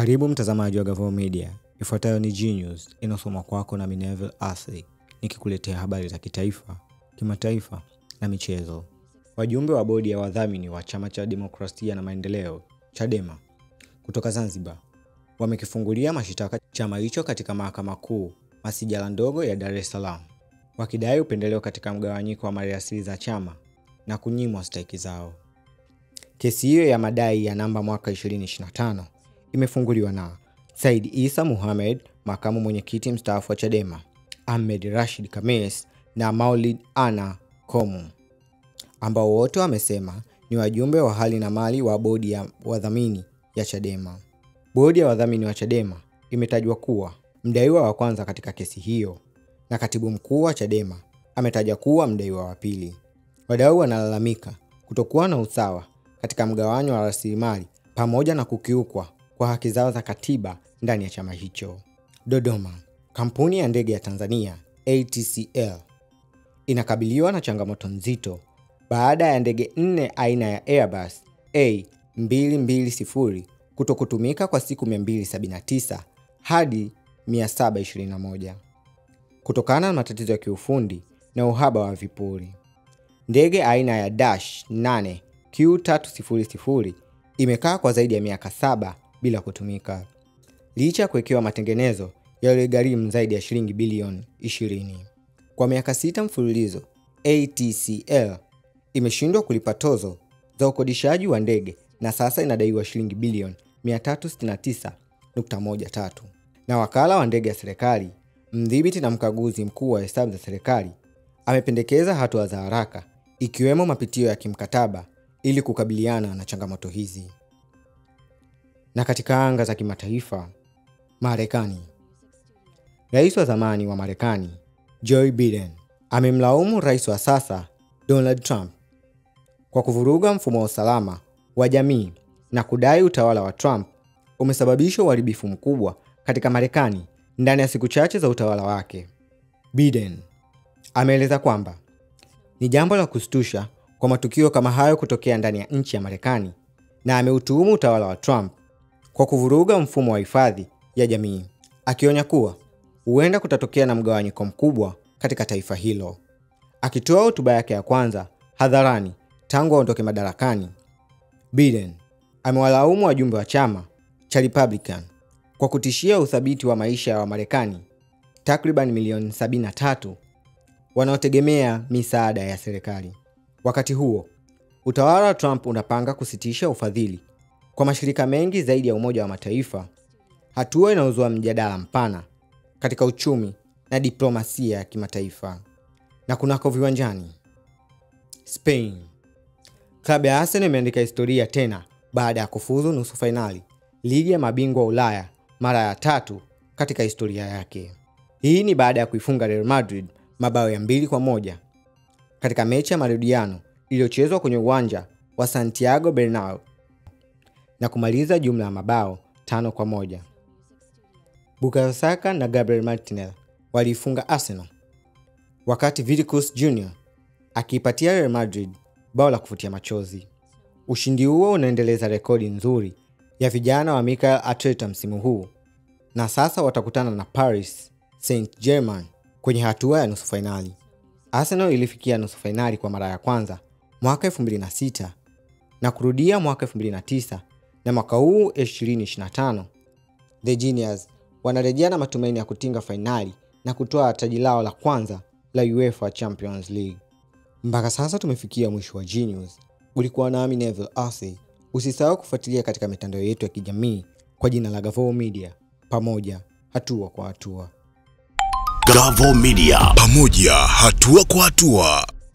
Karibu mtazamaji wa Gavoo Media. Ifuatayo ni G-News inasomwa kwako na Neville Ashley, nikikuletea habari za kitaifa, kimataifa na michezo. Wajumbe wa bodi ya wadhamini wa Chama cha Demokrasia na Maendeleo, Chadema, kutoka Zanzibar, wamekifungulia mashitaka chama hicho katika Mahakama Kuu Masijala ndogo ya Dar es Salaam, wakidai upendeleo katika mgawanyiko wa maliasili za chama na kunyimwa stahiki zao. Kesi hiyo ya madai ya namba mwaka 2025 imefunguliwa na Said Isa Mohamed, makamu mwenyekiti mstaafu wa Chadema, Ahmed Rashid Khamis na Maulid Ana Komu, ambao wote wamesema ni wajumbe wa hali na mali wa bodi ya wadhamini ya Chadema. Bodi ya wadhamini wa Chadema imetajwa kuwa mdaiwa wa kwanza katika kesi hiyo, na katibu mkuu wa Chadema ametaja kuwa mdaiwa wa pili. Wadau wanalalamika kutokuwa na usawa katika mgawanyo wa rasilimali pamoja na kukiukwa kwa haki zao za katiba ndani ya chama hicho. Dodoma, kampuni ya ndege ya Tanzania ATCL inakabiliwa na changamoto nzito baada ya ndege 4 aina ya Airbus A220 kutokutumika kwa siku 279 hadi 721 kutokana na matatizo ya kiufundi na uhaba wa vipuri. Ndege aina ya Dash 8 Q300 imekaa kwa zaidi ya miaka 7 bila kutumika, licha kuwekewa matengenezo yaliyogharimu zaidi ya shilingi bilioni 20. Kwa miaka 6 mfululizo, ATCL imeshindwa kulipa tozo za ukodishaji wa ndege na sasa inadaiwa shilingi bilioni 369.13. Na wakala wa ndege ya serikali, mdhibiti na mkaguzi mkuu wa hesabu za serikali, amependekeza hatua za haraka ikiwemo mapitio ya kimkataba ili kukabiliana na changamoto hizi. Na katika anga za kimataifa, Marekani. Rais wa zamani wa Marekani, Joe Biden, amemlaumu rais wa sasa, Donald Trump, kwa kuvuruga mfumo wa usalama wa jamii na kudai utawala wa Trump umesababisha uharibifu mkubwa katika Marekani ndani ya siku chache za utawala wake. Biden ameeleza kwamba ni jambo la kustusha kwa matukio kama hayo kutokea ndani ya nchi ya Marekani, na ameutuhumu utawala wa Trump kwa kuvuruga mfumo wa hifadhi ya jamii, akionya kuwa huenda kutatokea na mgawanyiko mkubwa katika taifa hilo. Akitoa hotuba yake ya kwanza hadharani tangu aondoke madarakani, Biden amewalaumu wajumbe wa chama cha Republican kwa kutishia uthabiti wa maisha ya Marekani takriban milioni 73 wanaotegemea misaada ya serikali. Wakati huo, utawala wa Trump unapanga kusitisha ufadhili kwa mashirika mengi zaidi ya Umoja wa Mataifa, hatua inayozua mjadala mpana katika uchumi na diplomasia ya kimataifa. Na kunako viwanjani, Spain, klabu ya Arsenal imeandika historia tena baada ya kufuzu nusu finali ligi ya mabingwa Ulaya mara ya 3 katika historia yake. Hii ni baada ya kuifunga Real Madrid mabao ya 2-1 katika mechi ya marudiano iliyochezwa kwenye uwanja wa Santiago Bernabeu na kumaliza jumla ya mabao 5-1. Bukayo Saka na Gabriel Martinelli waliifunga Arsenal, wakati Vinicius Junior akiipatia Real Madrid bao la kufutia machozi. Ushindi huo unaendeleza rekodi nzuri ya vijana wa Mikel Arteta msimu huu, na sasa watakutana na Paris Saint-Germain kwenye hatua ya nusu finali. Arsenal ilifikia nusu finali kwa mara ya kwanza mwaka 2006 na kurudia mwaka 2009, na mwaka huu 2025 The Genius wanarejea na matumaini ya kutinga finali na kutoa taji lao la kwanza la UEFA Champions League. Mpaka sasa tumefikia mwisho wa G-News. Ulikuwa nami Neville Ashley. Usisahau kufuatilia katika mitandao yetu ya kijamii kwa jina la Gavoo Media. Pamoja hatua kwa hatua. Gavoo Media, pamoja hatua kwa hatua.